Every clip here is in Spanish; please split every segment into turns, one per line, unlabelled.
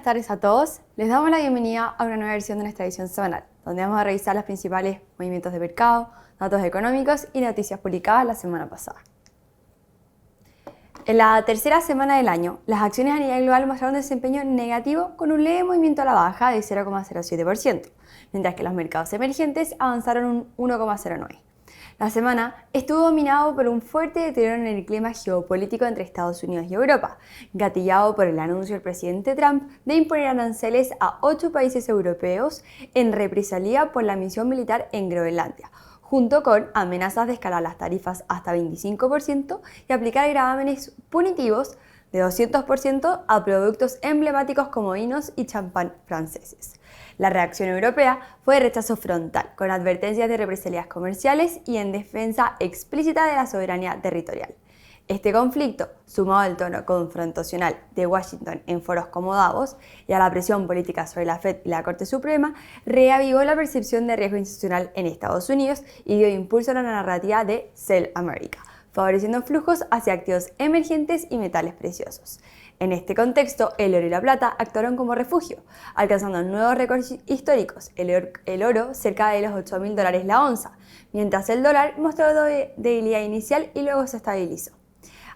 tardes a todos. Les damos la bienvenida a una nueva versión de nuestra edición semanal, donde vamos a revisar los principales movimientos de mercado, datos económicos y noticias publicadas la semana pasada. En la tercera semana del año, las acciones a nivel global mostraron un desempeño negativo con un leve movimiento a la baja de 0,07%, mientras que los mercados emergentes avanzaron un 1,09%. La semana estuvo dominado por un fuerte deterioro en el clima geopolítico entre Estados Unidos y Europa, gatillado por el anuncio del presidente Trump de imponer aranceles a 8 países europeos en represalia por la misión militar en Groenlandia, junto con amenazas de escalar las tarifas hasta 25% y aplicar gravámenes punitivos de 200% a productos emblemáticos como vinos y champán franceses. La reacción europea fue de rechazo frontal, con advertencias de represalias comerciales y en defensa explícita de la soberanía territorial. Este conflicto, sumado al tono confrontacional de Washington en foros como Davos y a la presión política sobre la Fed y la Corte Suprema, reavivó la percepción de riesgo institucional en Estados Unidos y dio impulso a la narrativa de Sell America, favoreciendo flujos hacia activos emergentes y metales preciosos. En este contexto, el oro y la plata actuaron como refugio, alcanzando nuevos récords históricos, el oro cerca de los $8.000 la onza, mientras el dólar mostró debilidad inicial y luego se estabilizó.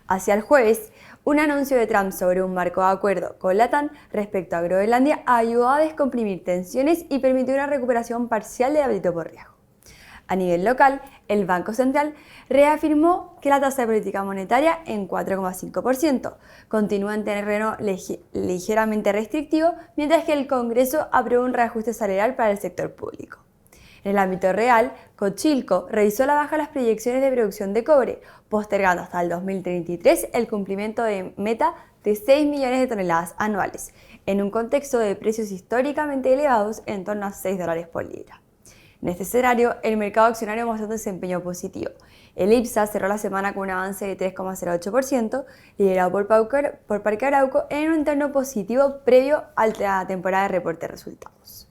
Hacia el jueves, un anuncio de Trump sobre un marco de acuerdo con Latam respecto a Groenlandia ayudó a descomprimir tensiones y permitió una recuperación parcial del apetito por riesgo. A nivel local, el Banco Central reafirmó que la tasa de política monetaria en 4,5% continúa en terreno ligeramente restrictivo, mientras que el Congreso aprobó un reajuste salarial para el sector público. En el ámbito real, Cochilco revisó la baja las proyecciones de producción de cobre, postergando hasta el 2033 el cumplimiento de meta de 6 millones de toneladas anuales, en un contexto de precios históricamente elevados en torno a $6 por libra. En este escenario, el mercado accionario mostró un desempeño positivo. El IPSA cerró la semana con un avance de 3,08%, liderado por Parque Arauco en un entorno positivo previo a la temporada de reporte de resultados.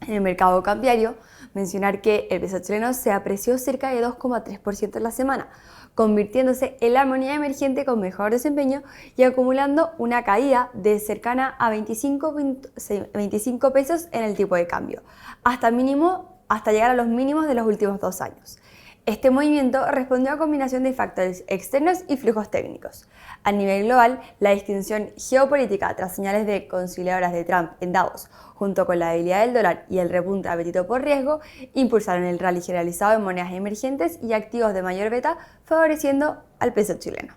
En el mercado cambiario, mencionar que el peso chileno se apreció cerca de 2,3% en la semana, convirtiéndose en la moneda emergente con mejor desempeño y acumulando una caída de cercana a 25 pesos en el tipo de cambio, hasta llegar a los mínimos de los últimos 2 años. Este movimiento respondió a combinación de factores externos y flujos técnicos. A nivel global, la distinción geopolítica tras señales de conciliadoras de Trump en Davos, junto con la debilidad del dólar y el repunte de apetito por riesgo, impulsaron el rally generalizado en monedas emergentes y activos de mayor beta, favoreciendo al peso chileno.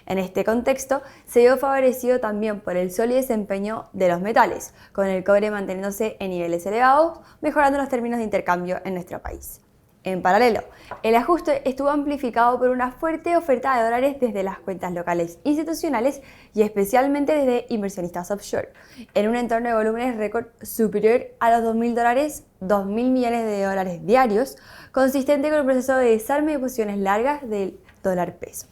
En este contexto, se vio favorecido también por el sólido desempeño de los metales, con el cobre manteniéndose en niveles elevados, mejorando los términos de intercambio en nuestro país. En paralelo, el ajuste estuvo amplificado por una fuerte oferta de dólares desde las cuentas locales institucionales y especialmente desde inversionistas offshore, en un entorno de volúmenes récord superior a los $2.000 millones de dólares diarios, consistente con el proceso de desarme de posiciones largas del dólar peso.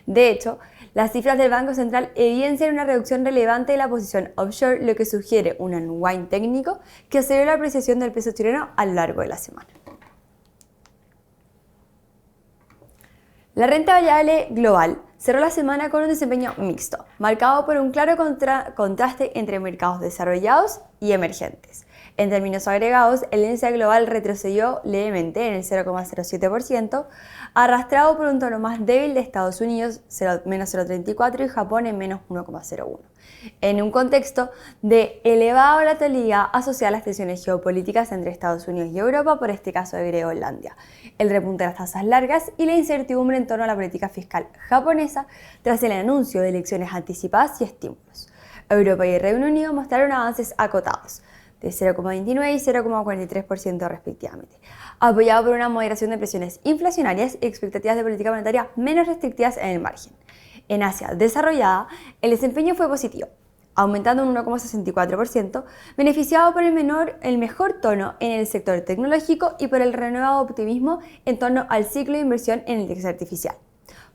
De hecho, las cifras del Banco Central evidencian una reducción relevante de la posición offshore, lo que sugiere un unwind técnico que aceleró la apreciación del peso chileno a lo largo de la semana. La renta variable global cerró la semana con un desempeño mixto, marcado por un claro contraste entre mercados desarrollados y emergentes. En términos agregados, el índice global retrocedió levemente en el 0,07%, arrastrado por un tono más débil de Estados Unidos, menos 0,34%, y Japón en menos 1,01%. En un contexto de elevada volatilidad asociada a las tensiones geopolíticas entre Estados Unidos y Europa, por este caso de Groenlandia, el repunte de las tasas largas y la incertidumbre en torno a la política fiscal japonesa tras el anuncio de elecciones anticipadas y estímulos. Europa y el Reino Unido mostraron avances acotados, de 0,29 y 0,43% respectivamente, apoyado por una moderación de presiones inflacionarias y expectativas de política monetaria menos restrictivas en el margen. En Asia desarrollada, el desempeño fue positivo, aumentando un 1,64%, beneficiado por el mejor tono en el sector tecnológico y por el renovado optimismo en torno al ciclo de inversión en inteligencia artificial.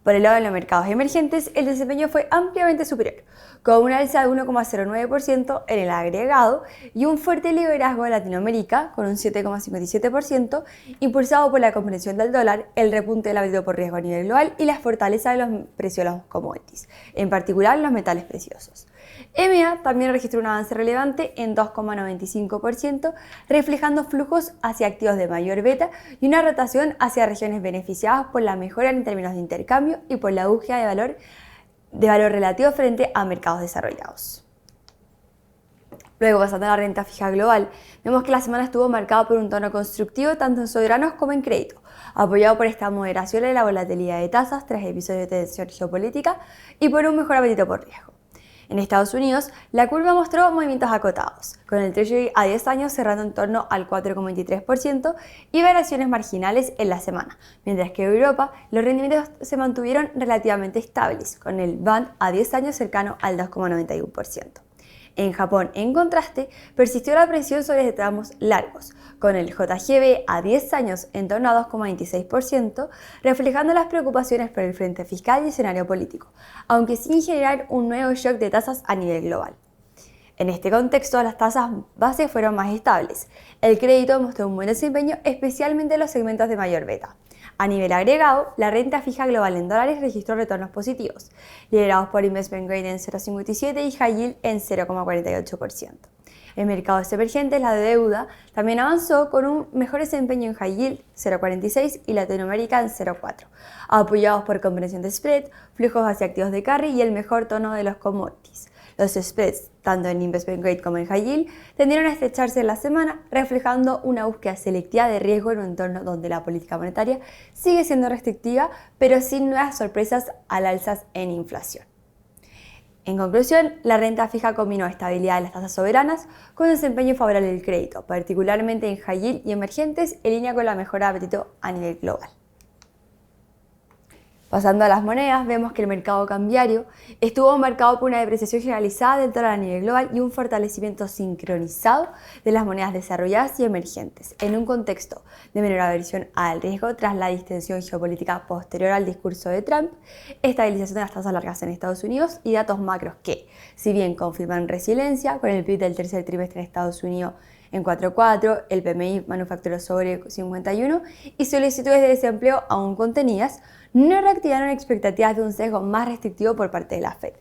Por el lado de los mercados emergentes, el desempeño fue ampliamente superior, con un alza de 1,09% en el agregado y un fuerte liderazgo de Latinoamérica, con un 7,57%, impulsado por la comprensión del dólar, el repunte del apetito por riesgo a nivel global y la fortaleza de los precios de los commodities, en particular los metales preciosos. EMEA también registró un avance relevante en 2,95%, reflejando flujos hacia activos de mayor beta y una rotación hacia regiones beneficiadas por la mejora en términos de intercambio y por la búsqueda de valor relativo frente a mercados desarrollados. Luego, pasando a la renta fija global, vemos que la semana estuvo marcada por un tono constructivo tanto en soberanos como en crédito, apoyado por esta moderación en la volatilidad de tasas tras episodios de tensión geopolítica y por un mejor apetito por riesgo. En Estados Unidos, la curva mostró movimientos acotados, con el Treasury a 10 años cerrando en torno al 4,23% y variaciones marginales en la semana, mientras que en Europa los rendimientos se mantuvieron relativamente estables, con el Bund a 10 años cercano al 2,91%. En Japón, en contraste, persistió la presión sobre tramos largos, con el JGB a 10 años en torno a 2,26%, reflejando las preocupaciones por el frente fiscal y escenario político, aunque sin generar un nuevo shock de tasas a nivel global. En este contexto, las tasas base fueron más estables. El crédito mostró un buen desempeño, especialmente en los segmentos de mayor beta. A nivel agregado, la renta fija global en dólares registró retornos positivos, liderados por Investment Grade en 0,57 y High Yield en 0,48%. En mercados emergentes, la deuda también avanzó con un mejor desempeño en High Yield 0,46 y Latinoamérica en 0,4, apoyados por comprensión de spread, flujos hacia activos de carry y el mejor tono de los commodities. Los spreads, tanto en Investment Grade como en High Yield, tendieron a estrecharse en la semana, reflejando una búsqueda selectiva de riesgo en un entorno donde la política monetaria sigue siendo restrictiva, pero sin nuevas sorpresas al alzas en inflación. En conclusión, la renta fija combinó estabilidad de las tasas soberanas con desempeño favorable del crédito, particularmente en High Yield y emergentes, en línea con la mejora de apetito a nivel global. Pasando a las monedas, vemos que el mercado cambiario estuvo marcado por una depreciación generalizada del dólar a nivel global y un fortalecimiento sincronizado de las monedas desarrolladas y emergentes, en un contexto de menor aversión al riesgo tras la distensión geopolítica posterior al discurso de Trump, estabilización de las tasas largas en Estados Unidos y datos macros que, si bien confirman resiliencia, con el PIB del tercer trimestre en Estados Unidos en 4,4, el PMI manufacturero sobre 51 y solicitudes de desempleo aún contenidas, no reactivaron expectativas de un sesgo más restrictivo por parte de la Fed.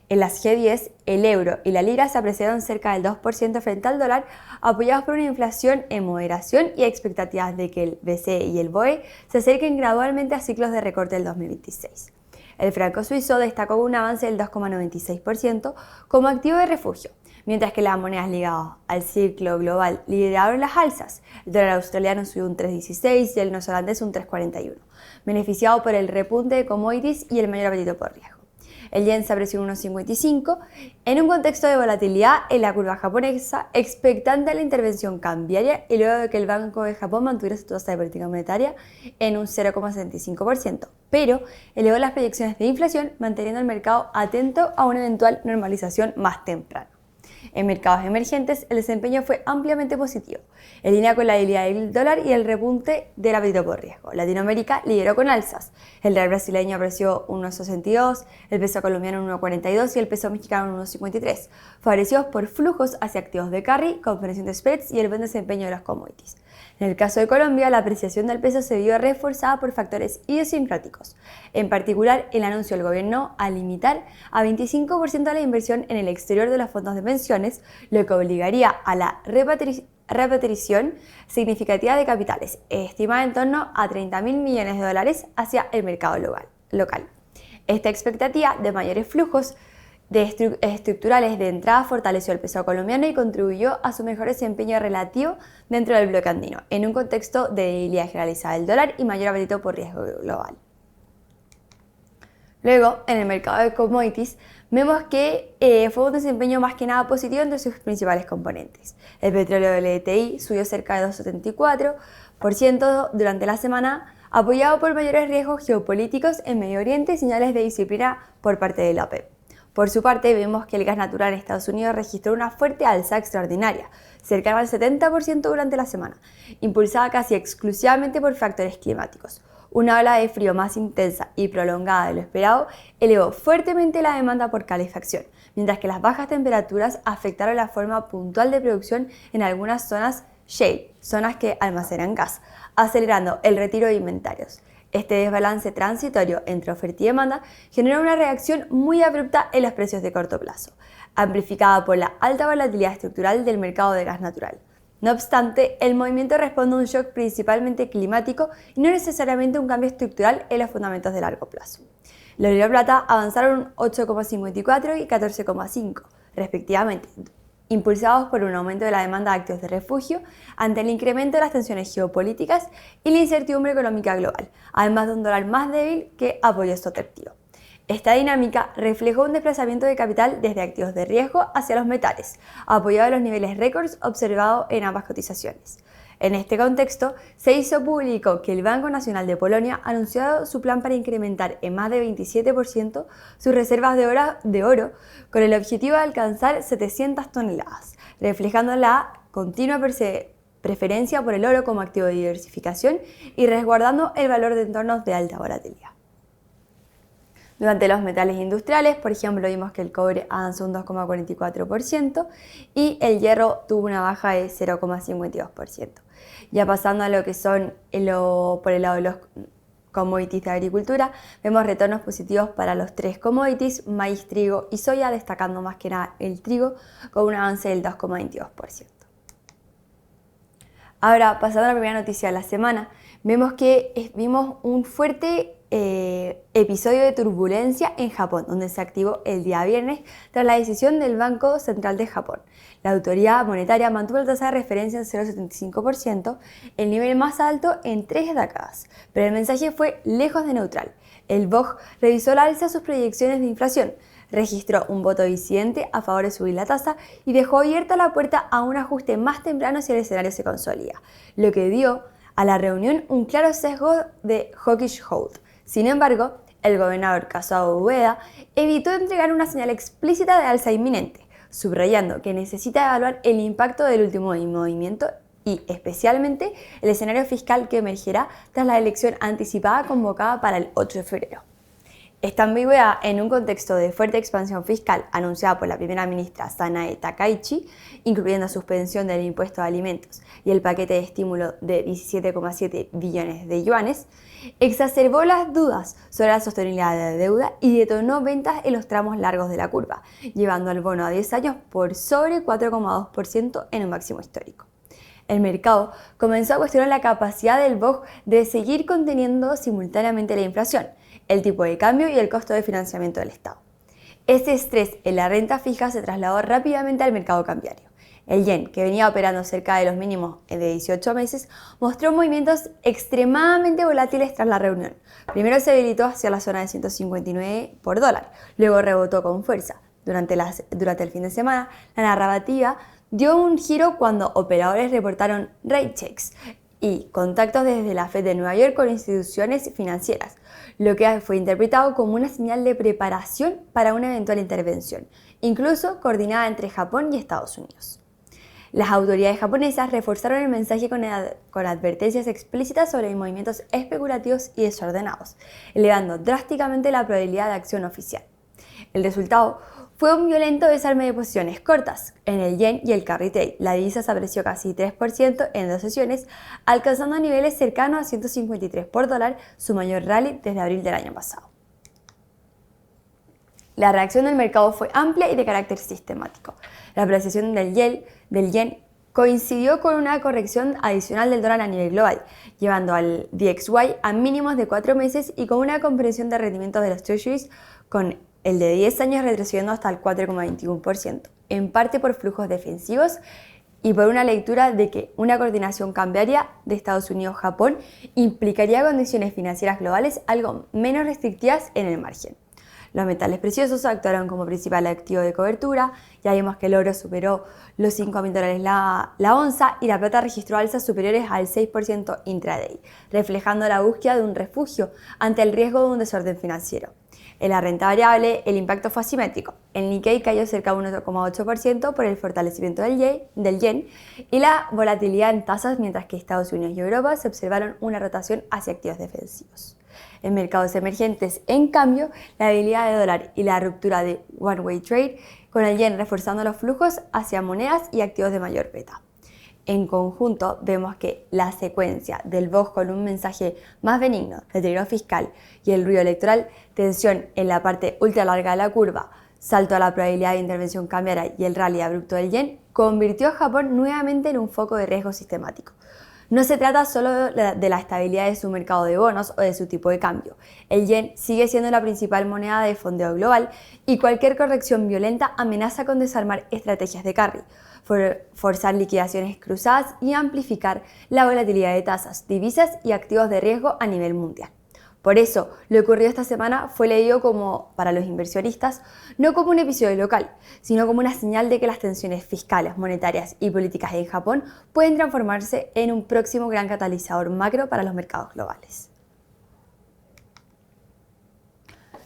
En las G10, el euro y la libra se apreciaron cerca del 2% frente al dólar, apoyados por una inflación en moderación y expectativas de que el BCE y el BOE se acerquen gradualmente a ciclos de recorte del 2026. El franco suizo destacó un avance del 2,96% como activo de refugio, mientras que las monedas ligadas al ciclo global lideraron las alzas. El dólar australiano subió un 3,16 y el neozelandés un 3,41, beneficiado por el repunte de commodities y el mayor apetito por riesgo. El yen se apreció en 1,55 en un contexto de volatilidad en la curva japonesa, expectante a la intervención cambiaria y luego de que el Banco de Japón mantuviera su tasa de política monetaria en un 0,75%, pero elevó las proyecciones de inflación, manteniendo el mercado atento a una eventual normalización más temprana. En mercados emergentes, el desempeño fue ampliamente positivo, en línea con la debilidad del dólar y el repunte del apetito por riesgo. Latinoamérica lideró con alzas. El real brasileño apreció 1,62, el peso colombiano en 1,42 y el peso mexicano en 1,53, favorecidos por flujos hacia activos de carry, comprensión de spreads y el buen desempeño de los commodities. En el caso de Colombia, la apreciación del peso se vio reforzada por factores idiosincráticos, en particular el anuncio del gobierno a limitar a 25% la inversión en el exterior de los fondos de pensiones, lo que obligaría a la repatriación significativa de capitales, estimada en torno a $30.000 millones hacia el mercado local. Esta expectativa de mayores flujos estructurales de entrada fortaleció el peso colombiano y contribuyó a su mejor desempeño relativo dentro del bloque andino, en un contexto de debilidad generalizada del dólar y mayor apetito por riesgo global. Luego, en el mercado de commodities, vemos que fue un desempeño más que nada positivo entre sus principales componentes. El petróleo WTI subió cerca de 2,74% durante la semana, apoyado por mayores riesgos geopolíticos en Medio Oriente y señales de disciplina por parte de la OPEP. Por su parte, vemos que el gas natural en Estados Unidos registró una fuerte alza extraordinaria, cercana al 70% durante la semana, impulsada casi exclusivamente por factores climáticos. Una ola de frío más intensa y prolongada de lo esperado elevó fuertemente la demanda por calefacción, mientras que las bajas temperaturas afectaron la forma puntual de producción en algunas zonas shale, zonas que almacenan gas, acelerando el retiro de inventarios. Este desbalance transitorio entre oferta y demanda generó una reacción muy abrupta en los precios de corto plazo. amplificada por la alta volatilidad estructural del mercado de gas natural. No obstante, el movimiento responde a un shock principalmente climático y no necesariamente un cambio estructural en los fundamentos de largo plazo. El oro y la plata avanzaron 8,54 y 14,5 respectivamente, impulsados por un aumento de la demanda de activos de refugio ante el incremento de las tensiones geopolíticas y la incertidumbre económica global, además de un dólar más débil que apoyó este atractivo. Esta dinámica reflejó un desplazamiento de capital desde activos de riesgo hacia los metales, apoyado en los niveles récords observados en ambas cotizaciones. En este contexto, se hizo público que el Banco Nacional de Polonia ha anunciado su plan para incrementar en más de 27% sus reservas de oro con el objetivo de alcanzar 700 toneladas, reflejando la continua preferencia por el oro como activo de diversificación y resguardando el valor de entornos de alta volatilidad. Durante los metales industriales, por ejemplo, vimos que el cobre avanzó un 2,44% y el hierro tuvo una baja de 0,52%. Ya pasando a lo que son por el lado de los commodities de agricultura, vemos retornos positivos para los tres commodities, maíz, trigo y soya, destacando más que nada el trigo con un avance del 2,22%. Ahora, pasando a la primera noticia de la semana, vemos que vimos un fuerte episodio de turbulencia en Japón, donde se activó el día viernes tras la decisión del Banco Central de Japón. La autoridad monetaria mantuvo la tasa de referencia en 0,75%, el nivel más alto en 3 décadas, pero el mensaje fue lejos de neutral. El BOJ revisó al alza sus proyecciones de inflación, registró un voto disidente a favor de subir la tasa y dejó abierta la puerta a un ajuste más temprano si el escenario se consolida, lo que dio a la reunión un claro sesgo de hawkish hold. Sin embargo, el gobernador Kazuo Ueda evitó entregar una señal explícita de alza inminente, subrayando que necesita evaluar el impacto del último movimiento y, especialmente, el escenario fiscal que emergerá tras la elección anticipada convocada para el 8 de febrero. Esta ambigüedad, en un contexto de fuerte expansión fiscal anunciada por la primera ministra Sanae Takaichi, incluyendo suspensión del impuesto de alimentos y el paquete de estímulo de 17,7 billones de yuanes, exacerbó las dudas sobre la sostenibilidad de la deuda y detonó ventas en los tramos largos de la curva, llevando al bono a 10 años por sobre 4,2% en un máximo histórico. El mercado comenzó a cuestionar la capacidad del BOJ de seguir conteniendo simultáneamente la inflación, el tipo de cambio y el costo de financiamiento del Estado. Este estrés en la renta fija se trasladó rápidamente al mercado cambiario. El yen, que venía operando cerca de los mínimos de 18 meses, mostró movimientos extremadamente volátiles tras la reunión. Primero se debilitó hacia la zona de 159 por dólar, luego rebotó con fuerza. Durante el fin de semana, la narrativa dio un giro cuando operadores reportaron rate checks y contactos desde la Fed de Nueva York con instituciones financieras, lo que fue interpretado como una señal de preparación para una eventual intervención, incluso coordinada entre Japón y Estados Unidos. Las autoridades japonesas reforzaron el mensaje con advertencias explícitas sobre movimientos especulativos y desordenados, elevando drásticamente la probabilidad de acción oficial. El resultado fue un violento desarme de posiciones cortas en el yen y el carry trade. La divisa se apreció casi 3% en 2 sesiones, alcanzando niveles cercanos a 153 por dólar, su mayor rally desde abril del año pasado. La reacción del mercado fue amplia y de carácter sistemático. La apreciación del yen coincidió con una corrección adicional del dólar a nivel global, llevando al DXY a mínimos de 4 meses y con una comprensión de rendimientos de los treasuries con el de 10 años retrocediendo hasta el 4,21%, en parte por flujos defensivos y por una lectura de que una coordinación cambiaria de Estados Unidos-Japón implicaría condiciones financieras globales algo menos restrictivas en el margen. Los metales preciosos actuaron como principal activo de cobertura. Ya vimos que el oro superó los $5.000 la onza y la plata registró alzas superiores al 6% intraday, reflejando la búsqueda de un refugio ante el riesgo de un desorden financiero. En la renta variable, el impacto fue asimétrico. El Nikkei cayó cerca de 1,8% por el fortalecimiento del yen y la volatilidad en tasas, mientras que Estados Unidos y Europa se observaron una rotación hacia activos defensivos. En mercados emergentes, en cambio, la debilidad de dólar y la ruptura de one-way trade, con el yen reforzando los flujos hacia monedas y activos de mayor beta. En conjunto, vemos que la secuencia del BOJ con un mensaje más benigno, deterioro fiscal y el ruido electoral, tensión en la parte ultra larga de la curva, salto a la probabilidad de intervención cambiaria y el rally abrupto del yen convirtió a Japón nuevamente en un foco de riesgo sistemático. No se trata solo de la estabilidad de su mercado de bonos o de su tipo de cambio. El yen sigue siendo la principal moneda de fondeo global y cualquier corrección violenta amenaza con desarmar estrategias de carry, forzar liquidaciones cruzadas y amplificar la volatilidad de tasas, divisas y activos de riesgo a nivel mundial. Por eso, lo ocurrido esta semana fue leído como, para los inversionistas, no como un episodio local, sino como una señal de que las tensiones fiscales, monetarias y políticas en Japón pueden transformarse en un próximo gran catalizador macro para los mercados globales.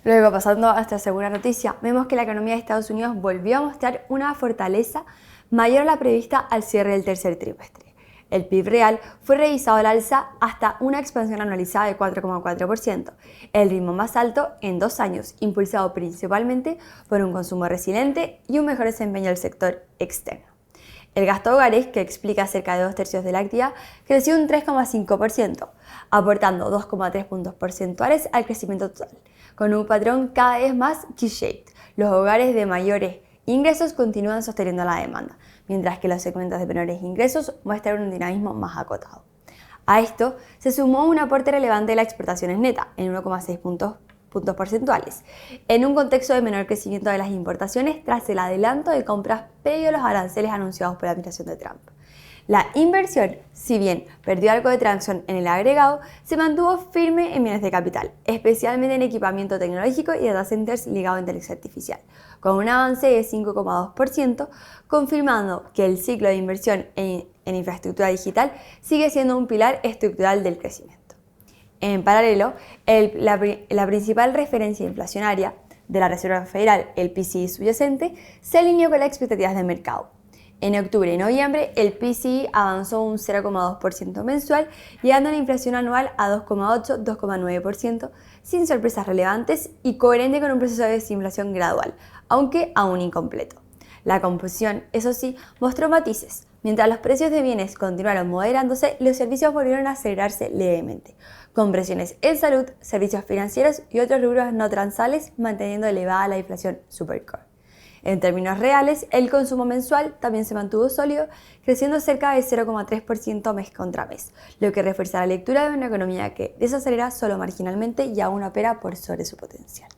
Luego, pasando a esta segunda noticia, vemos que la economía de Estados Unidos volvió a mostrar una fortaleza mayor a la prevista al cierre del tercer trimestre. El PIB real fue revisado al alza hasta una expansión anualizada de 4,4%, el ritmo más alto en 2 años, impulsado principalmente por un consumo resiliente y un mejor desempeño del sector externo. El gasto de hogares, que explica cerca de 2/3 de la actividad, creció un 3,5%, aportando 2,3 puntos porcentuales al crecimiento total, con un patrón cada vez más K-shaped. Los hogares de mayores ingresos continúan sosteniendo la demanda, mientras que los segmentos de menores ingresos muestran un dinamismo más acotado. A esto se sumó un aporte relevante de las exportaciones netas, en 1,6 puntos porcentuales, en un contexto de menor crecimiento de las importaciones tras el adelanto de compras previo a los aranceles anunciados por la administración de Trump. La inversión, si bien perdió algo de tracción en el agregado, se mantuvo firme en bienes de capital, especialmente en equipamiento tecnológico y data centers ligado a inteligencia artificial, con un avance de 5,2%, confirmando que el ciclo de inversión en infraestructura digital sigue siendo un pilar estructural del crecimiento. En paralelo, la principal referencia inflacionaria de la Reserva Federal, el PCE subyacente, se alineó con las expectativas del mercado. En octubre y noviembre, el PCE avanzó un 0,2% mensual, llegando a la inflación anual a 2,8-2,9%, sin sorpresas relevantes y coherente con un proceso de desinflación gradual, aunque aún incompleto. La composición, eso sí, mostró matices. Mientras los precios de bienes continuaron moderándose, los servicios volvieron a acelerarse levemente, con presiones en salud, servicios financieros y otros rubros no transales, manteniendo elevada la inflación supercore. En términos reales, el consumo mensual también se mantuvo sólido, creciendo cerca de 0,3% mes contra mes, lo que refuerza la lectura de una economía que desacelera solo marginalmente y aún opera por sobre su potencial.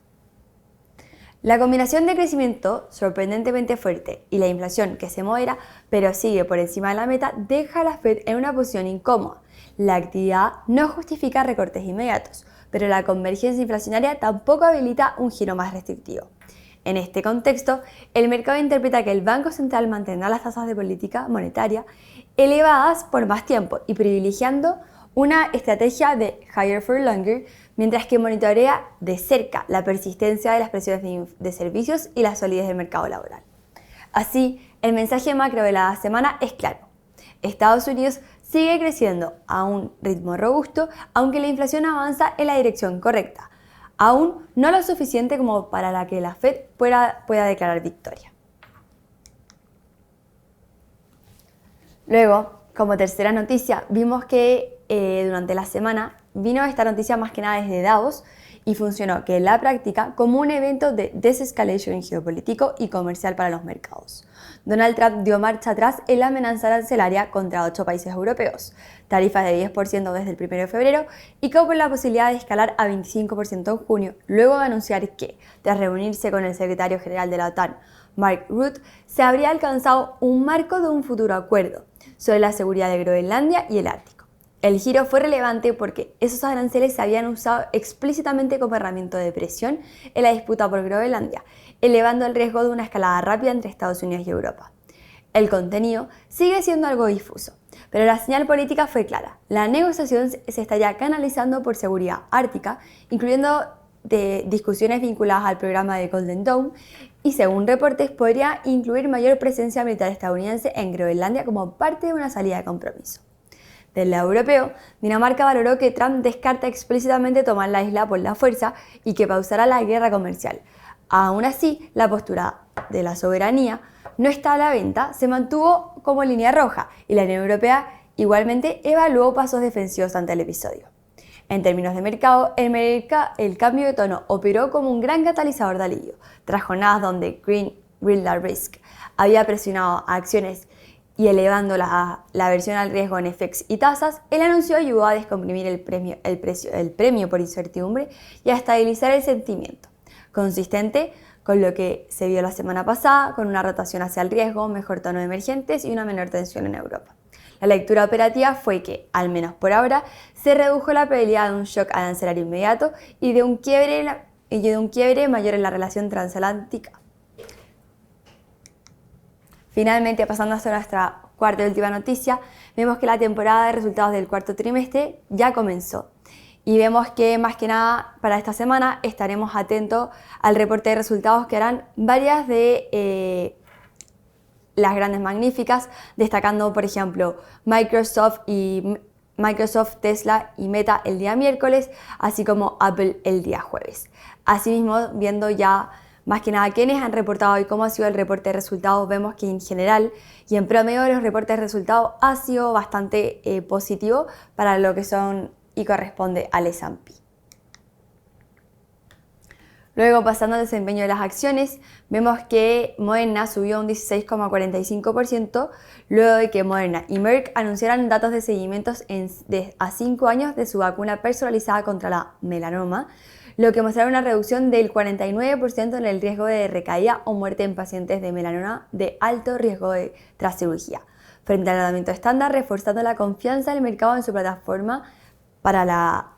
La combinación de crecimiento sorprendentemente fuerte y la inflación que se modera, pero sigue por encima de la meta, deja a la Fed en una posición incómoda. La actividad no justifica recortes inmediatos, pero la convergencia inflacionaria tampoco habilita un giro más restrictivo. En este contexto, el mercado interpreta que el Banco Central mantendrá las tasas de política monetaria elevadas por más tiempo y privilegiando una estrategia de higher for longer, mientras que monitorea de cerca la persistencia de las presiones de servicios y la solidez del mercado laboral. Así, el mensaje macro de la semana es claro. Estados Unidos sigue creciendo a un ritmo robusto, aunque la inflación avanza en la dirección correcta, aún no lo suficiente como para que la Fed pueda declarar victoria. Luego, como tercera noticia, vimos que durante la semana vino esta noticia más que nada desde Davos y funcionó que en la práctica como un evento de desescalation geopolítico y comercial para los mercados. Donald Trump dio marcha atrás en la amenaza arancelaria contra 8 países europeos, tarifas de 10% desde el 1 de febrero y con la posibilidad de escalar a 25% en junio, luego de anunciar que, tras reunirse con el secretario general de la OTAN, Mark Rutte, se habría alcanzado un marco de un futuro acuerdo sobre la seguridad de Groenlandia y el Ártico. El giro fue relevante porque esos aranceles se habían usado explícitamente como herramienta de presión en la disputa por Groenlandia, elevando el riesgo de una escalada rápida entre Estados Unidos y Europa. El contenido sigue siendo algo difuso, pero la señal política fue clara. La negociación se está ya canalizando por seguridad ártica, incluyendo discusiones vinculadas al programa de Golden Dome, y según reportes podría incluir mayor presencia militar estadounidense en Groenlandia como parte de una salida de compromiso. Del lado europeo, Dinamarca valoró que Trump descarta explícitamente tomar la isla por la fuerza y que pausará la guerra comercial. Aún así, la postura de la soberanía no está a la venta, se mantuvo como línea roja y la Unión Europea igualmente evaluó pasos defensivos ante el episodio. En términos de mercado, el cambio de tono operó como un gran catalizador de alivio. Tras jornadas donde Greenlight Risk había presionado a acciones y elevando la aversión al riesgo en FX y tasas, el anuncio ayudó a descomprimir el premio por incertidumbre y a estabilizar el sentimiento, consistente con lo que se vio la semana pasada, con una rotación hacia el riesgo, mejor tono de emergentes y una menor tensión en Europa. La lectura operativa fue que, al menos por ahora, se redujo la probabilidad de un shock arancelario inmediato y de un quiebre mayor en la relación transatlántica. Finalmente, pasando hasta nuestra cuarta y última noticia, vemos que la temporada de resultados del cuarto trimestre ya comenzó. Y vemos que más que nada para esta semana estaremos atentos al reporte de resultados que harán varias de las grandes magníficas, destacando por ejemplo Microsoft, Tesla y Meta el día miércoles, así como Apple el día jueves. Asimismo, viendo ya más que nada quienes han reportado y cómo ha sido el reporte de resultados, vemos que en general y en promedio los reportes de resultados ha sido bastante positivo para lo que son y corresponde al S&P. Luego, pasando al desempeño de las acciones, vemos que Moderna subió un 16,45% luego de que Moderna y Merck anunciaran datos de seguimientos a 5 años de su vacuna personalizada contra la melanoma, lo que mostrará una reducción del 49% en el riesgo de recaída o muerte en pacientes de melanoma de alto riesgo tras cirugía, frente al tratamiento estándar, reforzando la confianza del mercado en su plataforma para la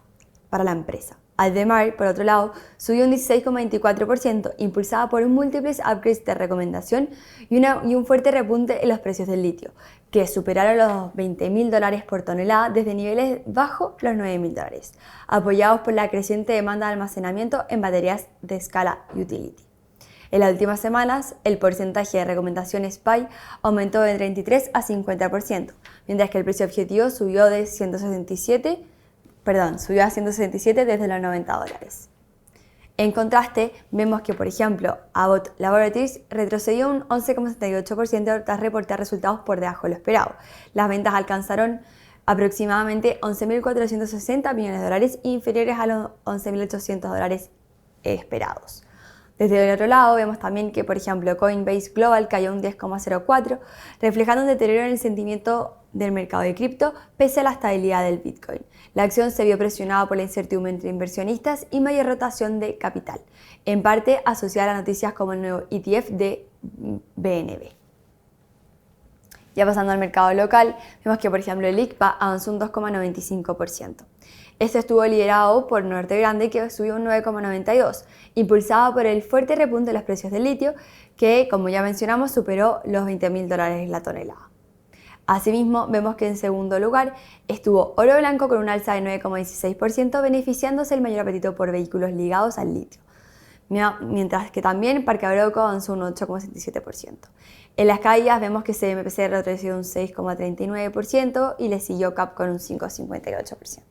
empresa. Aldemar, por otro lado, subió un 16,24%, impulsada por múltiples upgrades de recomendación y un fuerte repunte en los precios del litio, que superaron los $20.000 por tonelada desde niveles bajo los $9.000, apoyados por la creciente demanda de almacenamiento en baterías de escala utility. En las últimas semanas, el porcentaje de recomendaciones SPY aumentó de 33 a 50%, mientras que el precio objetivo subió a 167 desde los $90. En contraste, vemos que, por ejemplo, Abbott Laboratories retrocedió un 11,78% tras reportar resultados por debajo de lo esperado. Las ventas alcanzaron aproximadamente $11.460 millones, inferiores a los $11.800 esperados. Desde el otro lado, vemos también que, por ejemplo, Coinbase Global cayó un 10,04%, reflejando un deterioro en el sentimiento del mercado de cripto pese a la estabilidad del Bitcoin. La acción se vio presionada por la incertidumbre entre inversionistas y mayor rotación de capital, en parte asociada a noticias como el nuevo ETF de BNB. Ya pasando al mercado local, vemos que, por ejemplo, el ICPA avanzó un 2,95%. Esto estuvo liderado por Norte Grande, que subió un 9,92%, impulsado por el fuerte repunte de los precios del litio, que, como ya mencionamos, superó los $20.000 la tonelada. Asimismo, vemos que en segundo lugar estuvo Oro Blanco con un alza de 9,16%, beneficiándose el mayor apetito por vehículos ligados al litio, mientras que también Parque Arauco avanzó un 8,77%. En las caídas vemos que CMPC retrocedió un 6,39% y le siguió CAP con un 5,58%.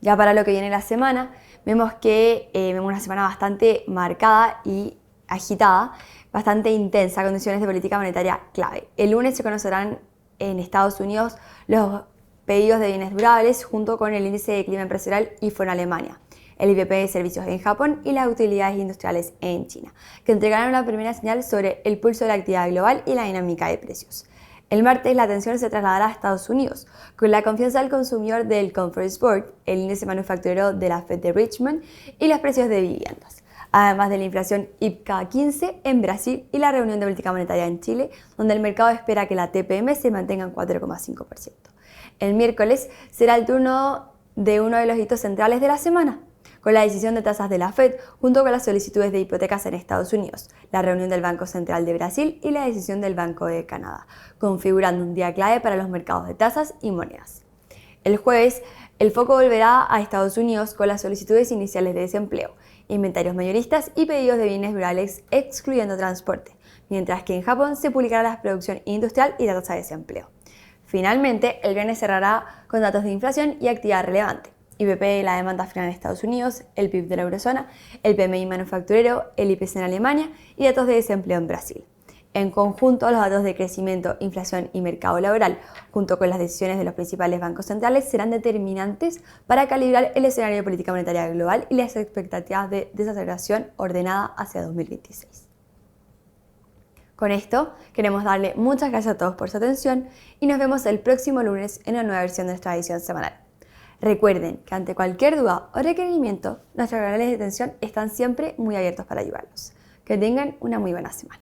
Ya para lo que viene la semana, vemos que vemos una semana bastante marcada y agitada, bastante intensa, condiciones de política monetaria clave. El lunes se conocerán en Estados Unidos los pedidos de bienes durables junto con el índice de clima empresarial IFO en Alemania, el IPP de servicios en Japón y las utilidades industriales en China, que entregarán una primera señal sobre el pulso de la actividad global y la dinámica de precios. El martes la atención se trasladará a Estados Unidos, con la confianza del consumidor del Conference Board, el índice manufacturero de la Fed de Richmond y los precios de viviendas, además de la inflación IPCA 15 en Brasil y la reunión de política monetaria en Chile, donde el mercado espera que la TPM se mantenga en 4,5%. El miércoles será el turno de uno de los hitos centrales de la semana, con la decisión de tasas de la Fed junto con las solicitudes de hipotecas en Estados Unidos, la reunión del Banco Central de Brasil y la decisión del Banco de Canadá, configurando un día clave para los mercados de tasas y monedas. El jueves, el foco volverá a Estados Unidos con las solicitudes iniciales de desempleo, inventarios mayoristas y pedidos de bienes durables, excluyendo transporte, mientras que en Japón se publicará la producción industrial y la tasa de desempleo. Finalmente, el viernes cerrará con datos de inflación y actividad relevante. IPP de la demanda final en Estados Unidos, el PIB de la eurozona, el PMI manufacturero, el IPC en Alemania y datos de desempleo en Brasil. En conjunto, los datos de crecimiento, inflación y mercado laboral, junto con las decisiones de los principales bancos centrales, serán determinantes para calibrar el escenario de política monetaria global y las expectativas de desaceleración ordenada hacia 2026. Con esto, queremos darle muchas gracias a todos por su atención y nos vemos el próximo lunes en una nueva versión de nuestra edición semanal. Recuerden que ante cualquier duda o requerimiento, nuestros canales de atención están siempre muy abiertos para ayudarlos. Que tengan una muy buena semana.